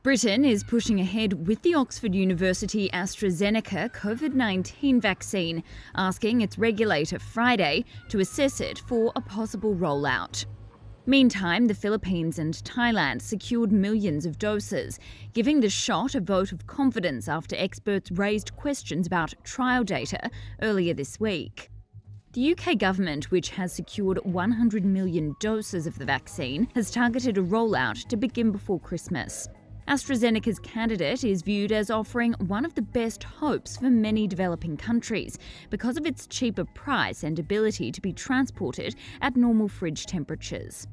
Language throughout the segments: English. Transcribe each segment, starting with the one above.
Britain is pushing ahead with the Oxford University AstraZeneca COVID-19 vaccine, asking its regulator Friday to assess it for a possible rollout. Meantime, the Philippines and Thailand secured millions of doses, giving the shot a vote of confidence after experts raised questions about trial data earlier this week. The UK government, which has secured 100 million doses of the vaccine, has targeted a rollout to begin before Christmas. AstraZeneca's candidate is viewed as offering one of the best hopes for many developing countries because of its cheaper price and ability to be transported at normal fridge temperatures.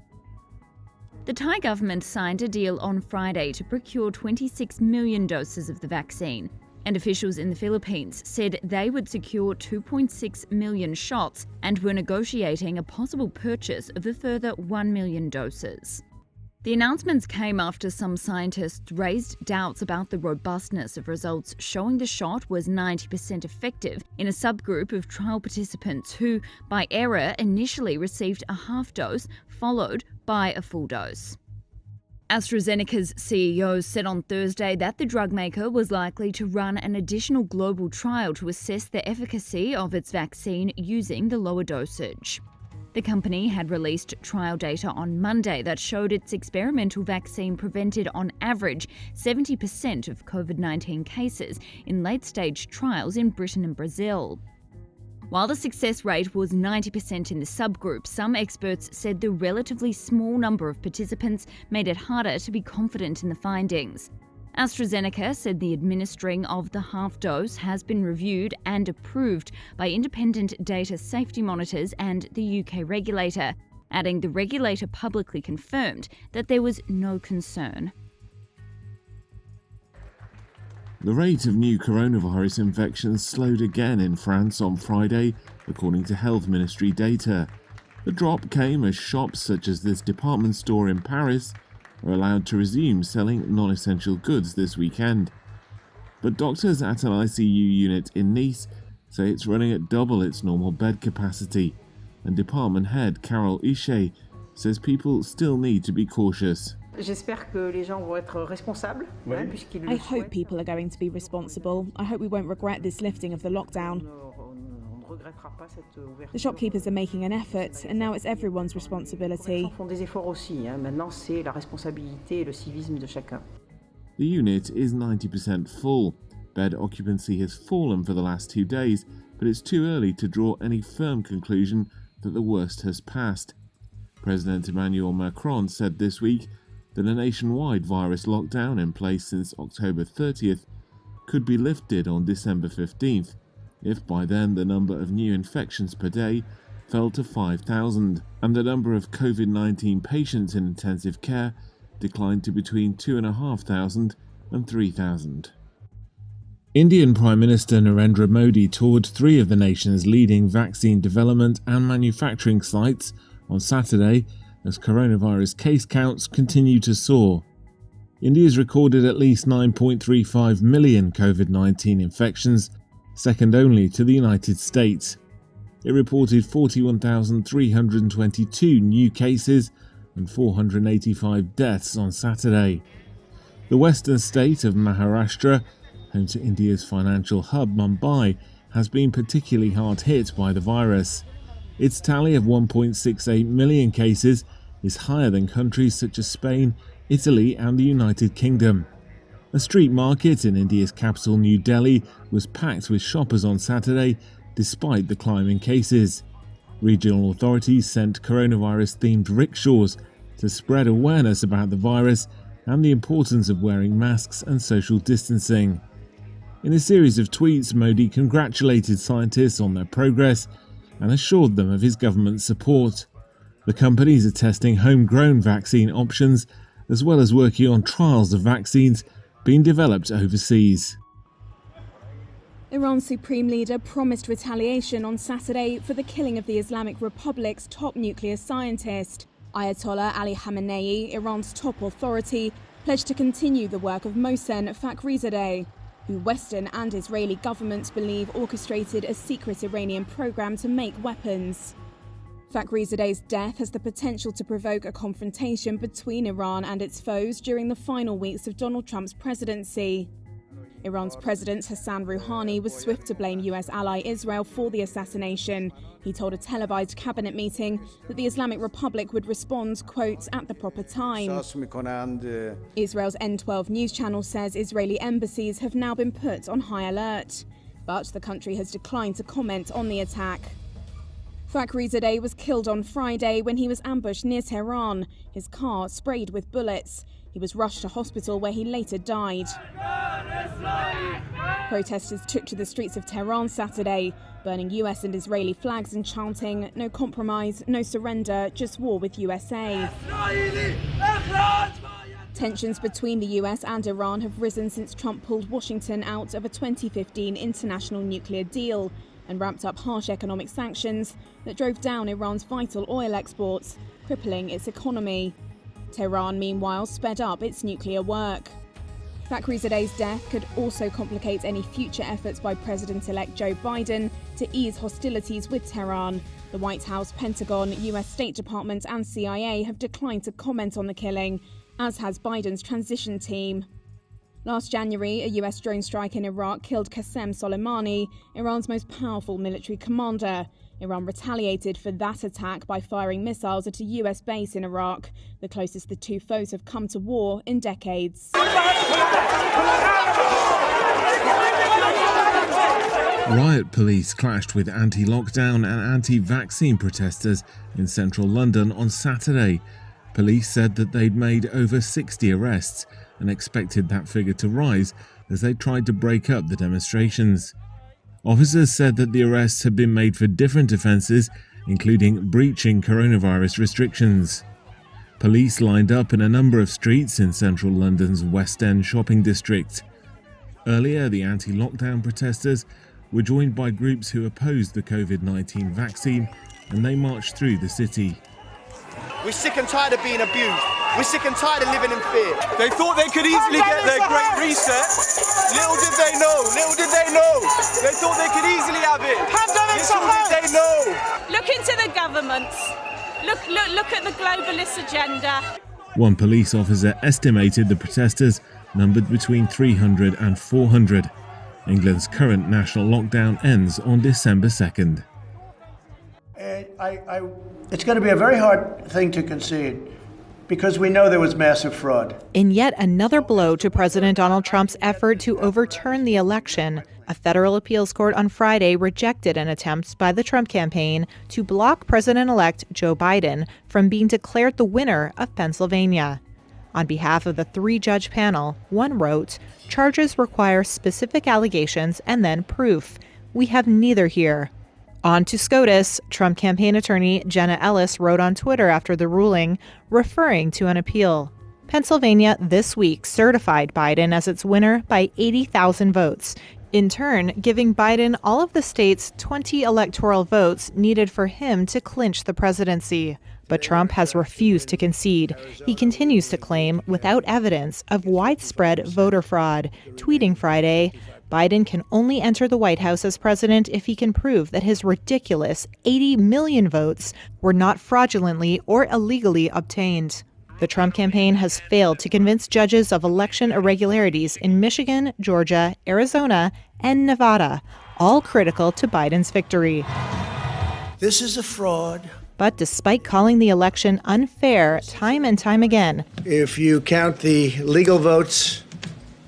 The Thai government signed a deal on Friday to procure 26 million doses of the vaccine, and officials in the Philippines said they would secure 2.6 million shots and were negotiating a possible purchase of a further 1 million doses. The announcements came after some scientists raised doubts about the robustness of results showing the shot was 90% effective in a subgroup of trial participants who, by error, initially received a half dose followed by a full dose. AstraZeneca's CEO said on Thursday that the drug maker was likely to run an additional global trial to assess the efficacy of its vaccine using the lower dosage. The company had released trial data on Monday that showed its experimental vaccine prevented on average 70% of COVID-19 cases in late-stage trials in Britain and Brazil. While the success rate was 90% in the subgroup, some experts said the relatively small number of participants made it harder to be confident in the findings. AstraZeneca said the administering of the half dose has been reviewed and approved by independent data safety monitors and the UK regulator, adding the regulator publicly confirmed that there was no concern. The rate of new coronavirus infections slowed again in France on Friday, according to Health Ministry data. The drop came as shops such as this department store in Paris are allowed to resume selling non-essential goods this weekend. But doctors at an ICU unit in Nice say it's running at double its normal bed capacity, and department head Carole Hichet says people still need to be cautious. I hope people are going to be responsible. I hope we won't regret this lifting of the lockdown. The shopkeepers are making an effort, and now it's everyone's responsibility. The unit is 90% full. Bed occupancy has fallen for the last 2 days, but it's too early to draw any firm conclusion that the worst has passed. President Emmanuel Macron said this week that a nationwide virus lockdown in place since October 30th could be lifted on December 15th, if by then the number of new infections per day fell to 5,000 and the number of COVID-19 patients in intensive care declined to between 2,500 and 3,000. Indian Prime Minister Narendra Modi toured 3 of the nation's leading vaccine development and manufacturing sites on Saturday as coronavirus case counts continue to soar. India's recorded at least 9.35 million COVID-19 infections, second only to the United States. It reported 41,322 new cases and 485 deaths on Saturday. The western state of Maharashtra, home to India's financial hub Mumbai, has been particularly hard hit by the virus. Its tally of 1.68 million cases is higher than countries such as Spain, Italy and the United Kingdom. A street market in India's capital New Delhi was packed with shoppers on Saturday despite the climb in cases. Regional authorities sent coronavirus-themed rickshaws to spread awareness about the virus and the importance of wearing masks and social distancing. In a series of tweets, Modi congratulated scientists on their progress and assured them of his government's support. The companies are testing homegrown vaccine options as well as working on trials of vaccines being developed overseas. Iran's supreme leader promised retaliation on Saturday for the killing of the Islamic Republic's top nuclear scientist. Ayatollah Ali Khamenei, Iran's top authority, pledged to continue the work of Mohsen Fakhrizadeh, who Western and Israeli governments believe orchestrated a secret Iranian program to make weapons. Fakhrizadeh's death has the potential to provoke a confrontation between Iran and its foes during the final weeks of Donald Trump's presidency. Iran's President Hassan Rouhani was swift to blame US ally Israel for the assassination. He told a televised cabinet meeting that the Islamic Republic would respond, quote, at the proper time. Israel's N12 news channel says Israeli embassies have now been put on high alert, but the country has declined to comment on the attack. Fakhrizadeh was killed on Friday when he was ambushed near Tehran, his car sprayed with bullets. He was rushed to hospital where he later died. Protesters took to the streets of Tehran Saturday, burning US and Israeli flags and chanting, "No compromise, no surrender, just war with USA." Tensions between the US and Iran have risen since Trump pulled Washington out of a 2015 international nuclear deal and ramped up harsh economic sanctions that drove down Iran's vital oil exports, crippling its economy. Tehran, meanwhile, sped up its nuclear work. Fakhrizadeh's death could also complicate any future efforts by President-elect Joe Biden to ease hostilities with Tehran. The White House, Pentagon, US State Department and CIA have declined to comment on the killing, as has Biden's transition team. Last January, a US drone strike in Iraq killed Qasem Soleimani, Iran's most powerful military commander. Iran retaliated for that attack by firing missiles at a US base in Iraq, the closest the two foes have come to war in decades. Riot police clashed with anti-lockdown and anti-vaccine protesters in central London on Saturday. Police said that they'd made over 60 arrests and expected that figure to rise as they tried to break up the demonstrations. Officers said that the arrests had been made for different offences, including breaching coronavirus restrictions. Police lined up in a number of streets in central London's West End shopping district. Earlier, the anti-lockdown protesters were joined by groups who opposed the COVID-19 vaccine, and they marched through the city. We're sick and tired of being abused. We're sick and tired of living in fear. They thought they could easily get their great reset. Little did they know. They thought they could easily have it. Little did they know. Look into the governments. Look at the globalist agenda. One police officer estimated the protesters numbered between 300 and 400. England's current national lockdown ends on December 2nd. It's going to be a very hard thing to concede because we know there was massive fraud. In yet another blow to President Donald Trump's effort to overturn the election, a federal appeals court on Friday rejected an attempt by the Trump campaign to block President-elect Joe Biden from being declared the winner of Pennsylvania. On behalf of the three-judge panel, one wrote, "Charges require specific allegations and then proof. We have neither here." On to SCOTUS, Trump campaign attorney Jenna Ellis wrote on Twitter after the ruling, referring to an appeal. Pennsylvania this week certified Biden as its winner by 80,000 votes, in turn giving Biden all of the state's 20 electoral votes needed for him to clinch the presidency. But Trump has refused to concede. He continues to claim, without evidence, of widespread voter fraud, tweeting Friday, "Biden can only enter the White House as president if he can prove that his ridiculous 80 million votes were not fraudulently or illegally obtained." The Trump campaign has failed to convince judges of election irregularities in Michigan, Georgia, Arizona, and Nevada, all critical to Biden's victory. This is a fraud. But despite calling the election unfair time and time again, If you count the legal votes,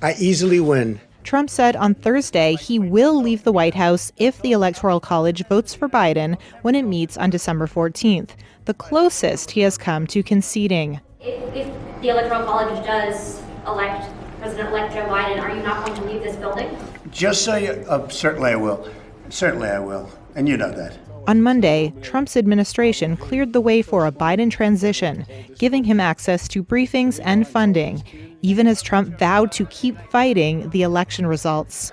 I easily win. Trump said on Thursday he will leave the White House if the Electoral College votes for Biden when it meets on December 14th, the closest he has come to conceding. If the Electoral College does elect President-elect Joe Biden, are you not going to leave this building? Just so you, certainly I will. Certainly I will. And you know that. On Monday, Trump's administration cleared the way for a Biden transition, giving him access to briefings and funding, even as Trump vowed to keep fighting the election results.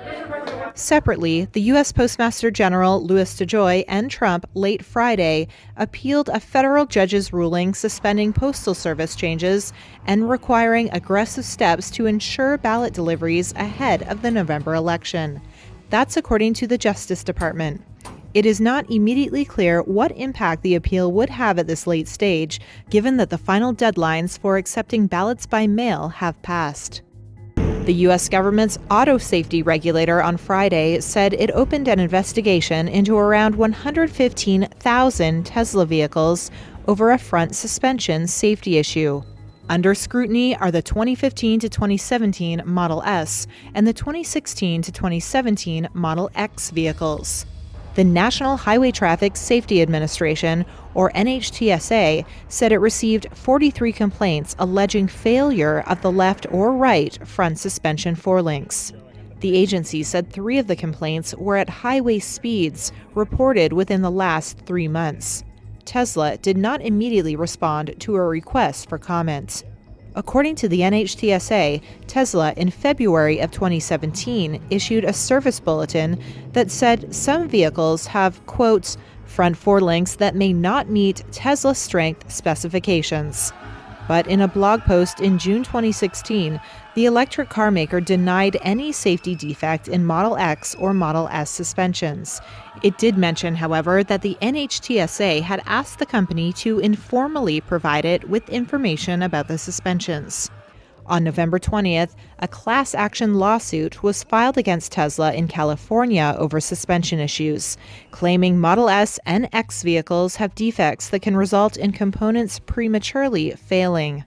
Separately, the U.S. Postmaster General Louis DeJoy and Trump late Friday appealed a federal judge's ruling suspending Postal Service changes and requiring aggressive steps to ensure ballot deliveries ahead of the November election. That's according to the Justice Department. It is not immediately clear what impact the appeal would have at this late stage, given that the final deadlines for accepting ballots by mail have passed. The U.S. government's auto safety regulator on Friday said it opened an investigation into around 115,000 Tesla vehicles over a front suspension safety issue. Under scrutiny are the 2015 to 2017 Model S and the 2016 to 2017 Model X vehicles. The National Highway Traffic Safety Administration, or NHTSA, said it received 43 complaints alleging failure of the left or right front suspension forelinks. The agency said 3 of the complaints were at highway speeds reported within the last 3 months. Tesla did not immediately respond to a request for comment. According to the NHTSA, Tesla in February of 2017 issued a service bulletin that said some vehicles have, quote, front forelinks that may not meet Tesla strength specifications. But in a blog post in June 2016, the electric car maker denied any safety defect in Model X or Model S suspensions. It did mention, however, that the NHTSA had asked the company to informally provide it with information about the suspensions. On November 20th, a class action lawsuit was filed against Tesla in California over suspension issues, claiming Model S and X vehicles have defects that can result in components prematurely failing.